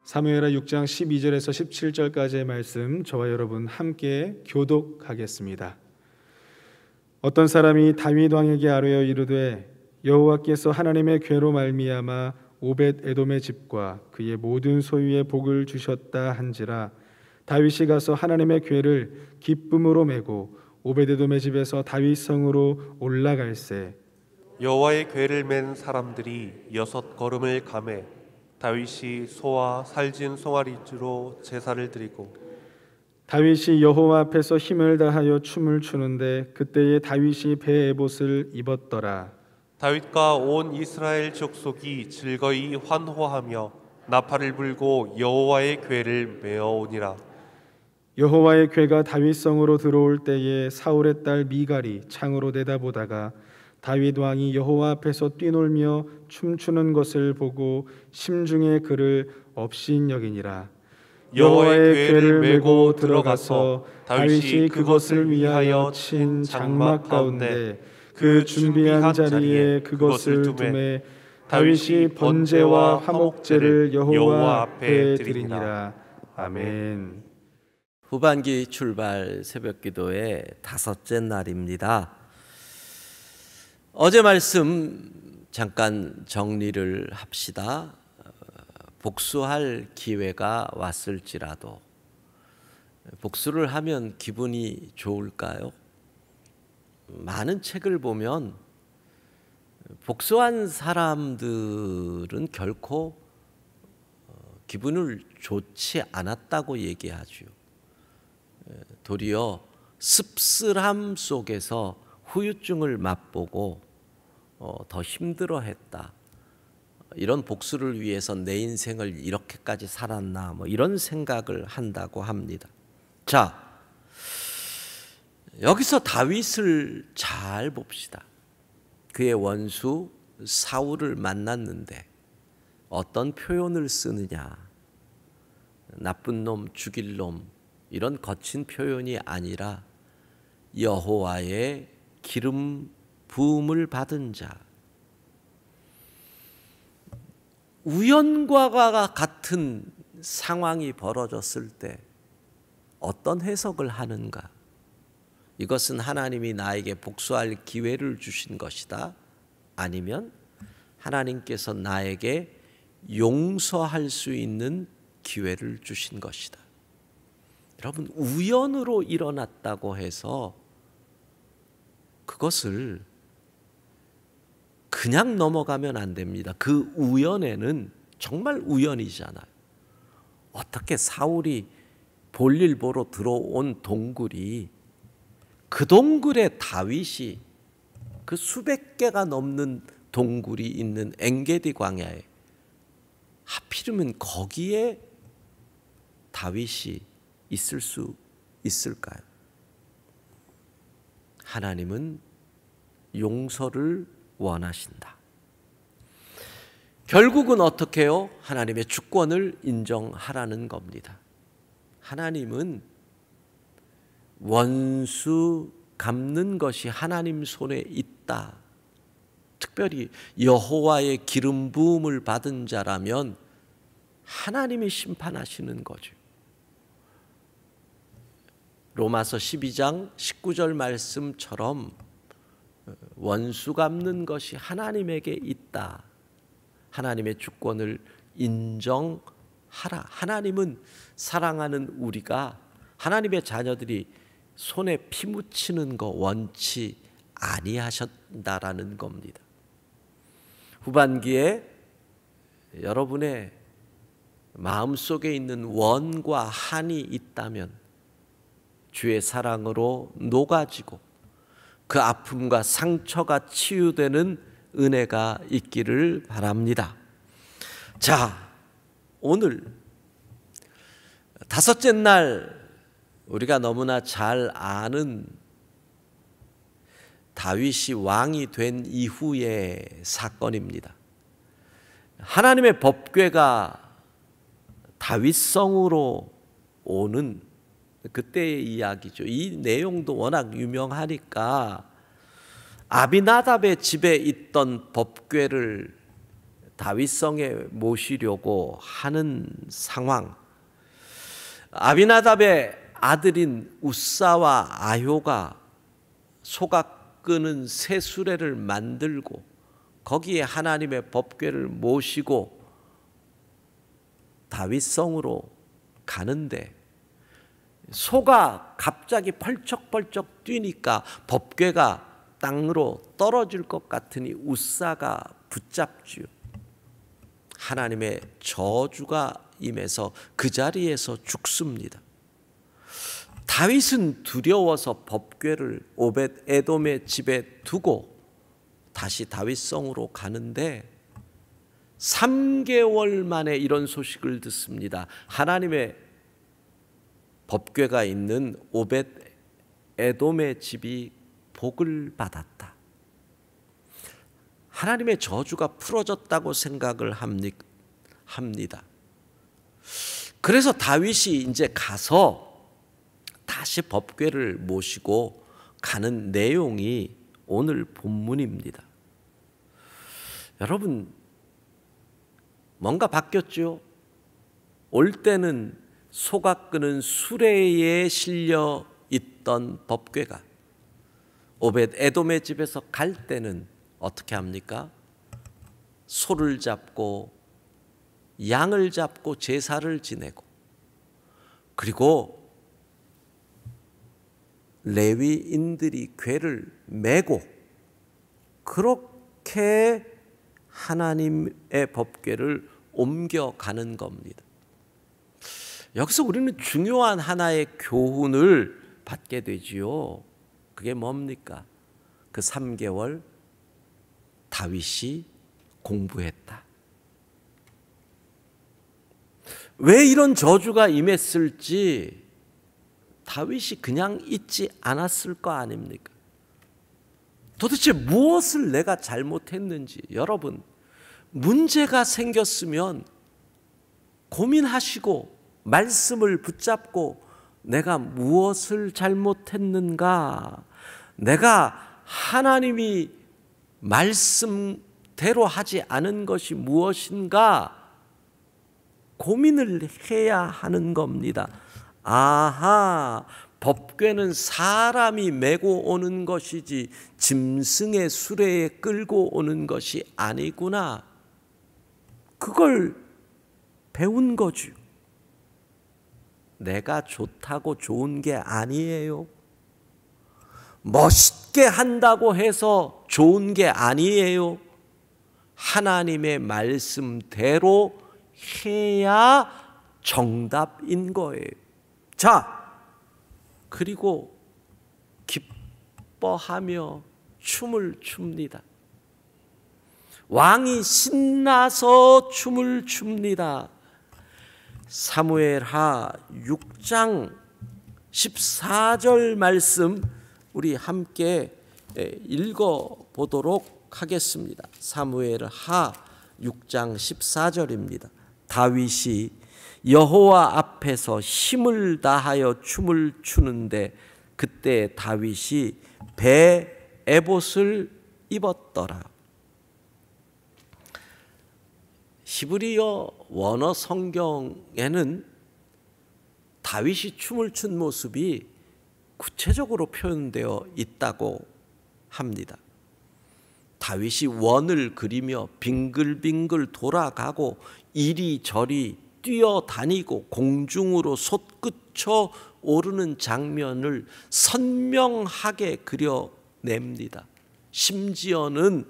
사무엘하 6장 12절에서 17절까지의 말씀 저와 여러분 함께 교독하겠습니다. 어떤 사람이 다윗 왕에게 아뢰어 이르되 여호와께서 하나님의 궤로 말미암아 오벳 에돔의 집과 그의 모든 소유에 복을 주셨다 한지라. 다윗이 가서 하나님의 궤를 기쁨으로 메고 오벳 에돔의 집에서 다윗 성으로 올라갈새 여호와의 궤를 맨 사람들이 6걸음을 가매 다윗이 소와 살진 송아리주로 제사를 드리고 다윗이 여호와 앞에서 힘을 다하여 춤을 추는데 그때에 다윗이 배 에봇을 입었더라. 다윗과 온 이스라엘 족속이 즐거이 환호하며 나팔을 불고 여호와의 궤를 메어오니라. 여호와의 궤가 다윗 성으로 들어올 때에 사울의 딸 미갈이 창으로 내다보다가 다윗 왕이 여호와 앞에서 뛰놀며 춤추는 것을 보고 심중에 그를 업신여기니라. 여호와의 궤를 메고 들어가서 다윗이 그것을 위하여 친 장막 가운데 그 준비한 자리에 그것을 두매 다윗이 번제와 화목제를 여호와 앞에 드리니라. 아멘. 후반기 출발 새벽기도의 5째 날입니다. 어제 말씀 잠깐 정리를 합시다. 복수할 기회가 왔을지라도 복수를 하면 기분이 좋을까요? 많은 책을 보면 복수한 사람들은 결코 기분을 좋지 않았다고 얘기하죠. 도리어 씁쓸함 속에서 후유증을 맛보고 더 힘들어했다. 이런 복수를 위해서 내 인생을 이렇게까지 살았나 이런 생각을 한다고 합니다. 자, 여기서 다윗을 잘 봅시다. 그의 원수 사울을 만났는데 어떤 표현을 쓰느냐. 나쁜 놈, 죽일 놈 이런 거친 표현이 아니라 여호와의 기름 부음을 받은 자. 우연과 같은 상황이 벌어졌을 때 어떤 해석을 하는가? 이것은 하나님이 나에게 복수할 기회를 주신 것이다. 아니면 하나님께서 나에게 용서할 수 있는 기회를 주신 것이다. 여러분, 우연으로 일어났다고 해서 그것을 그냥 넘어가면 안 됩니다. 그 우연에는 정말 우연이잖아요. 어떻게 사울이 볼일 보러 들어온 동굴이 그 동굴에 다윗이 그 수백 개가 넘는 동굴이 있는 엔게디 광야에 하필이면 거기에 다윗이 있을 수 있을까요? 하나님은 용서를 원하신다. 결국은 어떻게 해요? 하나님의 주권을 인정하라는 겁니다. 하나님은 원수 갚는 것이 하나님 손에 있다. 특별히 여호와의 기름 부음을 받은 자라면 하나님이 심판하시는 거죠. 로마서 12장 19절 말씀처럼 원수 갚는 것이 하나님에게 있다. 하나님의 주권을 인정하라. 하나님은 사랑하는 우리가 하나님의 자녀들이 손에 피 묻히는 거 원치 아니하셨다라는 겁니다. 후반기에 여러분의 마음속에 있는 원과 한이 있다면 주의 사랑으로 녹아지고 그 아픔과 상처가 치유되는 은혜가 있기를 바랍니다. 자, 오늘 5째 날 우리가 너무나 잘 아는 다윗이 왕이 된 이후의 사건입니다. 하나님의 법궤가 다윗성으로 오는 그때의 이야기죠. 이 내용도 워낙 유명하니까 아비나답의 집에 있던 법궤를 다윗성에 모시려고 하는 상황. 아비나답의 아들인 우사와 아효가 소각 끄는 새 수레를 만들고 거기에 하나님의 법궤를 모시고 다윗성으로 가는데 소가 갑자기 펄쩍펄쩍 뛰니까 법궤가 땅으로 떨어질 것 같으니 우사가 붙잡지요. 하나님의 저주가 임해서 그 자리에서 죽습니다. 다윗은 두려워서 법궤를 오벳 에돔의 집에 두고 다시 다윗성으로 가는데 3개월 만에 이런 소식을 듣습니다. 하나님의 법궤가 있는 오벳 에돔의 집이 복을 받았다. 하나님의 저주가 풀어졌다고 생각을 합니다. 그래서 다윗이 이제 가서 다시 법궤를 모시고 가는 내용이 오늘 본문입니다. 여러분, 뭔가 바뀌었죠? 올 때는 소가 끄는 수레에 실려 있던 법궤가 오벳 에돔의 집에서 갈 때는 어떻게 합니까? 소를 잡고 양을 잡고 제사를 지내고 그리고 레위인들이 궤를 메고 그렇게 하나님의 법궤를 옮겨가는 겁니다. 여기서 우리는 중요한 하나의 교훈을 받게 되지요. 그게 뭡니까? 그 3개월 다윗이 공부했다. 왜 이런 저주가 임했을지 다윗이 그냥 있지 않았을 거 아닙니까? 도대체 무엇을 내가 잘못했는지 여러분 문제가 생겼으면 고민하시고 말씀을 붙잡고 내가 무엇을 잘못했는가? 내가 하나님이 말씀대로 하지 않은 것이 무엇인가? 고민을 해야 하는 겁니다. 아하, 법궤는 사람이 메고 오는 것이지 짐승의 수레에 끌고 오는 것이 아니구나. 그걸 배운 거죠. 내가 좋다고 좋은 게 아니에요. 멋있게 한다고 해서 좋은 게 아니에요. 하나님의 말씀대로 해야 정답인 거예요. 자, 그리고 기뻐하며 춤을 춥니다. 왕이 신나서 춤을 춥니다. 사무엘하 6장 14절 말씀 우리 함께 읽어보도록 하겠습니다. 사무엘하 6장 14절입니다. 다윗이 여호와 앞에서 힘을 다하여 춤을 추는데 그때 다윗이 배 에봇을 입었더라. 히브리어 원어 성경에는 다윗이 춤을 춘 모습이 구체적으로 표현되어 있다고 합니다. 다윗이 원을 그리며 빙글빙글 돌아가고 이리저리 뛰어다니고 공중으로 솟구쳐 오르는 장면을 선명하게 그려냅니다. 심지어는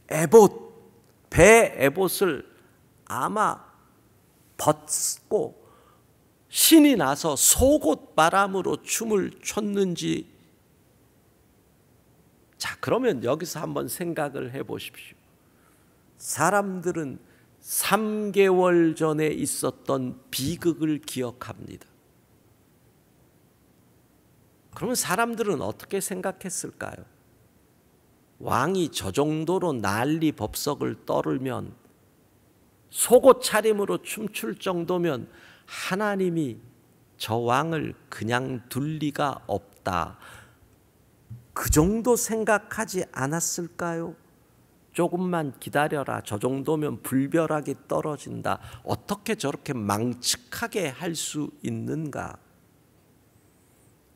에봇, 배 에봇을 아마 벗고 신이 나서 속옷 바람으로 춤을 췄는지. 자, 그러면 여기서 한번 생각을 해 보십시오. 사람들은 3개월 전에 있었던 비극을 기억합니다. 그러면 사람들은 어떻게 생각했을까요? 왕이 저 정도로 난리 법석을 떨으면, 속옷 차림으로 춤출 정도면 하나님이 저 왕을 그냥 둘 리가 없다. 그 정도 생각하지 않았을까요? 조금만 기다려라. 저 정도면 불벼락이 떨어진다. 어떻게 저렇게 망측하게 할 수 있는가?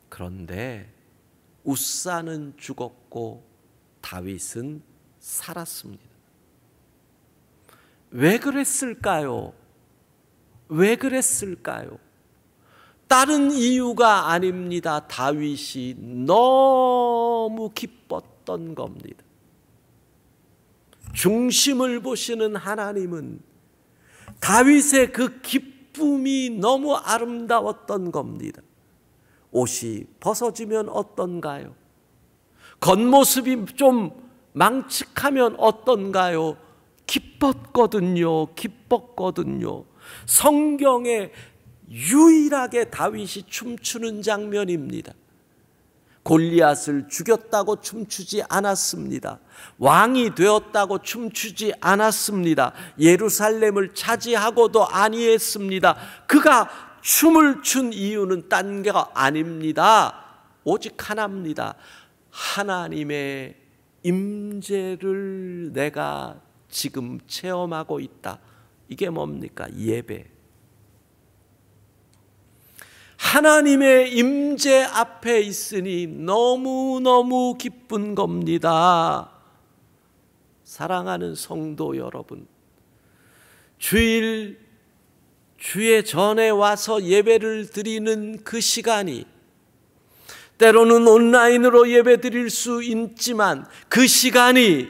그런데 웃사는 죽었고 다윗은 살았습니다. 왜 그랬을까요? 왜 그랬을까요? 다른 이유가 아닙니다. 다윗이 너무 기뻤던 겁니다. 중심을 보시는 하나님은 다윗의 그 기쁨이 너무 아름다웠던 겁니다. 옷이 벗어지면 어떤가요? 겉모습이 좀 망측하면 어떤가요? 기뻤거든요. 기뻤거든요. 성경에 유일하게 다윗이 춤추는 장면입니다. 골리앗을 죽였다고 춤추지 않았습니다. 왕이 되었다고 춤추지 않았습니다. 예루살렘을 차지하고도 아니했습니다. 그가 춤을 춘 이유는 딴 게 아닙니다. 오직 하나입니다. 하나님의 임재를 내가 지금 체험하고 있다. 이게 뭡니까? 예배. 하나님의 임재 앞에 있으니 너무너무 기쁜 겁니다. 사랑하는 성도 여러분, 주일 주의 전에 와서 예배를 드리는 그 시간이 때로는 온라인으로 예배 드릴 수 있지만 그 시간이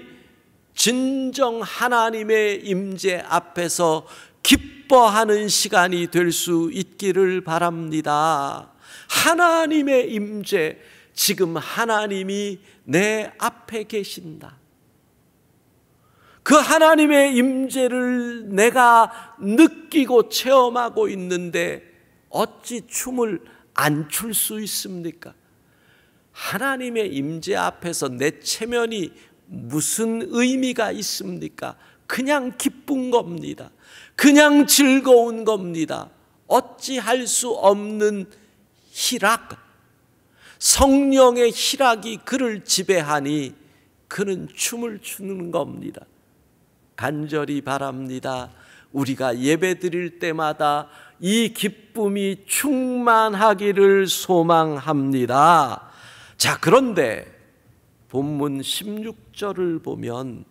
진정 하나님의 임재 앞에서 기뻐하는 시간이 될 수 있기를 바랍니다. 하나님의 임재, 지금 하나님이 내 앞에 계신다. 그 하나님의 임재를 내가 느끼고 체험하고 있는데 어찌 춤을 안 출 수 있습니까? 하나님의 임재 앞에서 내 체면이 무슨 의미가 있습니까? 그냥 기쁜 겁니다. 그냥 즐거운 겁니다. 어찌 할 수 없는 희락, 성령의 희락이 그를 지배하니 그는 춤을 추는 겁니다. 간절히 바랍니다. 우리가 예배 드릴 때마다 이 기쁨이 충만하기를 소망합니다. 자, 그런데 본문 16절을 보면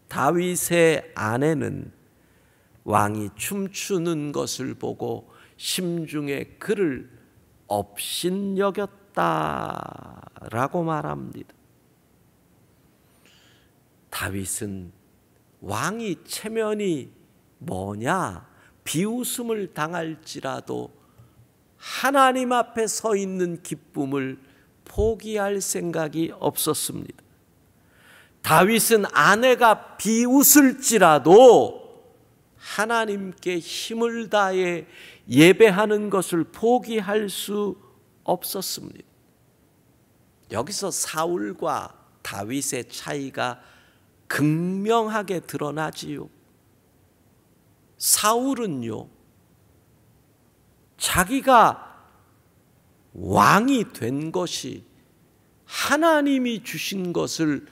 다윗의 아내는 왕이 춤추는 것을 보고 심중에 그를 업신여겼다라고 말합니다. 다윗은 왕이 체면이 뭐냐, 비웃음을 당할지라도 하나님 앞에 서 있는 기쁨을 포기할 생각이 없었습니다. 다윗은 아내가 비웃을지라도 하나님께 힘을 다해 예배하는 것을 포기할 수 없었습니다. 여기서 사울과 다윗의 차이가 극명하게 드러나지요. 사울은요, 자기가 왕이 된 것이 하나님이 주신 것을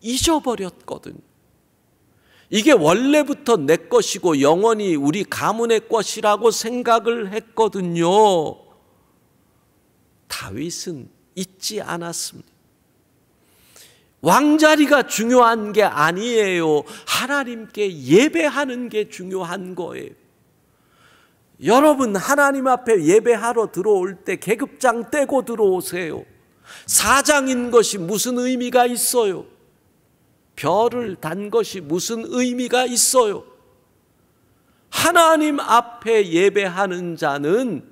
잊어버렸거든요. 이게 원래부터 내 것이고 영원히 우리 가문의 것이라고 생각을 했거든요. 다윗은 잊지 않았습니다. 왕자리가 중요한 게 아니에요. 하나님께 예배하는 게 중요한 거예요. 여러분, 하나님 앞에 예배하러 들어올 때 계급장 떼고 들어오세요. 사장인 것이 무슨 의미가 있어요? 별을 단 것이 무슨 의미가 있어요? 하나님 앞에 예배하는 자는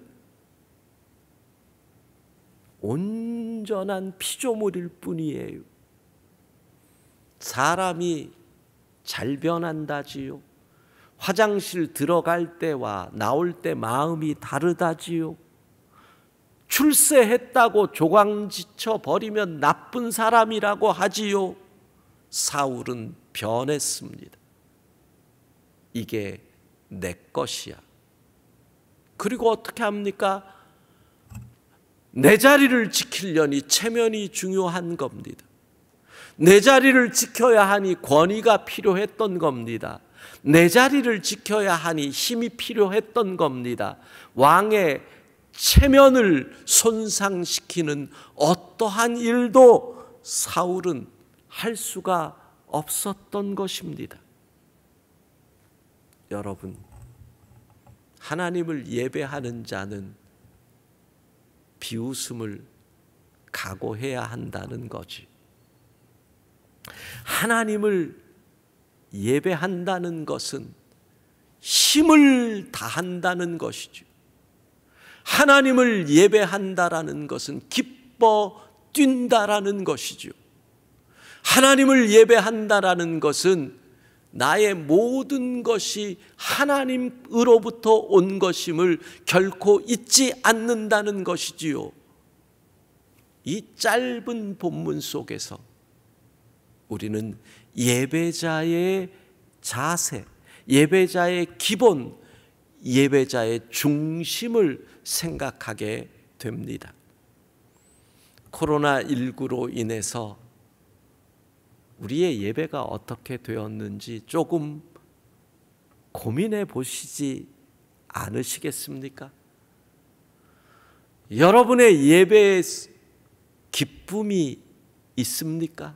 온전한 피조물일 뿐이에요. 사람이 잘 변한다지요. 화장실 들어갈 때와 나올 때 마음이 다르다지요. 출세했다고 조강지쳐 버리면 나쁜 사람이라고 하지요. 사울은 변했습니다. 이게 내 것이야. 그리고 어떻게 합니까? 내 자리를 지키려니 체면이 중요한 겁니다. 내 자리를 지켜야 하니 권위가 필요했던 겁니다. 내 자리를 지켜야 하니 힘이 필요했던 겁니다. 왕의 체면을 손상시키는 어떠한 일도 사울은 할 수가 없었던 것입니다. 여러분, 하나님을 예배하는 자는 비웃음을 각오해야 한다는 거지. 하나님을 예배한다는 것은 힘을 다한다는 것이죠. 하나님을 예배한다라는 것은 기뻐 뛴다라는 것이죠. 하나님을 예배한다라는 것은 나의 모든 것이 하나님으로부터 온 것임을 결코 잊지 않는다는 것이지요. 이 짧은 본문 속에서 우리는 예배자의 자세, 예배자의 기본, 예배자의 중심을 생각하게 됩니다. 코로나19로 인해서 우리의 예배가 어떻게 되었는지 조금 고민해 보시지 않으시겠습니까? 여러분의 예배에 기쁨이 있습니까?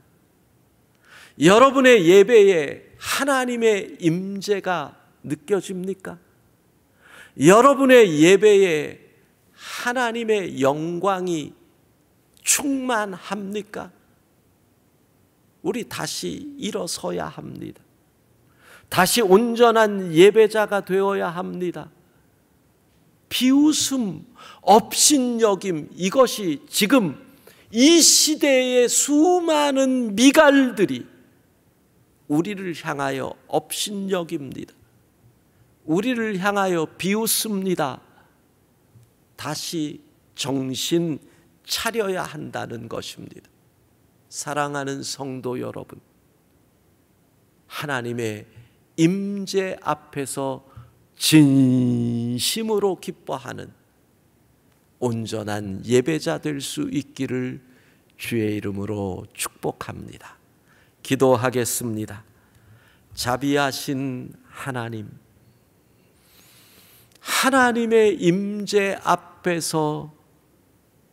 여러분의 예배에 하나님의 임재가 느껴집니까? 여러분의 예배에 하나님의 영광이 충만합니까? 우리 다시 일어서야 합니다. 다시 온전한 예배자가 되어야 합니다. 비웃음, 업신여김, 이것이 지금 이 시대의 수많은 미갈들이 우리를 향하여 업신여깁니다. 우리를 향하여 비웃습니다. 다시 정신 차려야 한다는 것입니다. 사랑하는 성도 여러분, 하나님의 임재 앞에서 진심으로 기뻐하는 온전한 예배자 될 수 있기를 주의 이름으로 축복합니다. 기도하겠습니다. 자비하신 하나님, 하나님의 임재 앞에서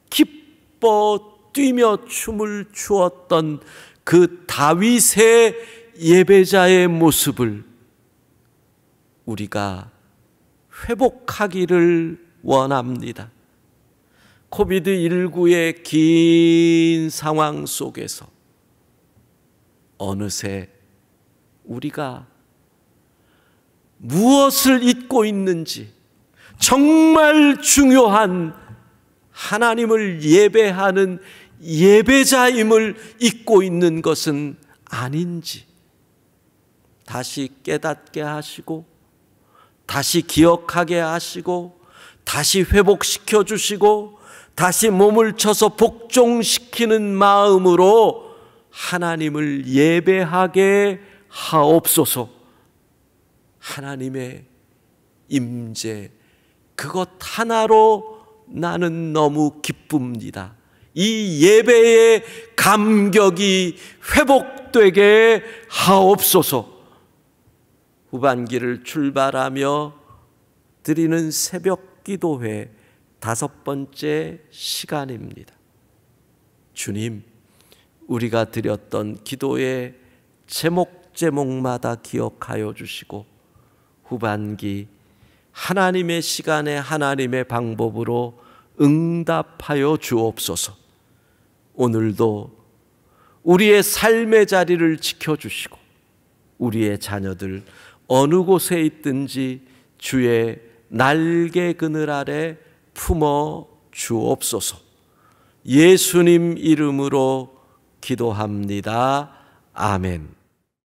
기뻐 뛰며 춤을 추었던 그 다윗의 예배자의 모습을 우리가 회복하기를 원합니다. 코비드19의 긴 상황 속에서 어느새 우리가 무엇을 잊고 있는지, 정말 중요한 하나님을 예배하는 예배자임을 잊고 있는 것은 아닌지 다시 깨닫게 하시고, 다시 기억하게 하시고, 다시 회복시켜 주시고, 다시 몸을 쳐서 복종시키는 마음으로 하나님을 예배하게 하옵소서. 하나님의 임재, 그것 하나로 나는 너무 기쁩니다. 이 예배의 감격이 회복되게 하옵소서. 후반기를 출발하며 드리는 새벽 기도회 5번째 시간입니다. 주님, 우리가 드렸던 기도의 제목마다 기억하여 주시고, 후반기 하나님의 시간에 하나님의 방법으로 응답하여 주옵소서. 오늘도 우리의 삶의 자리를 지켜주시고, 우리의 자녀들 어느 곳에 있든지 주의 날개 그늘 아래 품어 주옵소서. 예수님 이름으로 기도합니다. 아멘.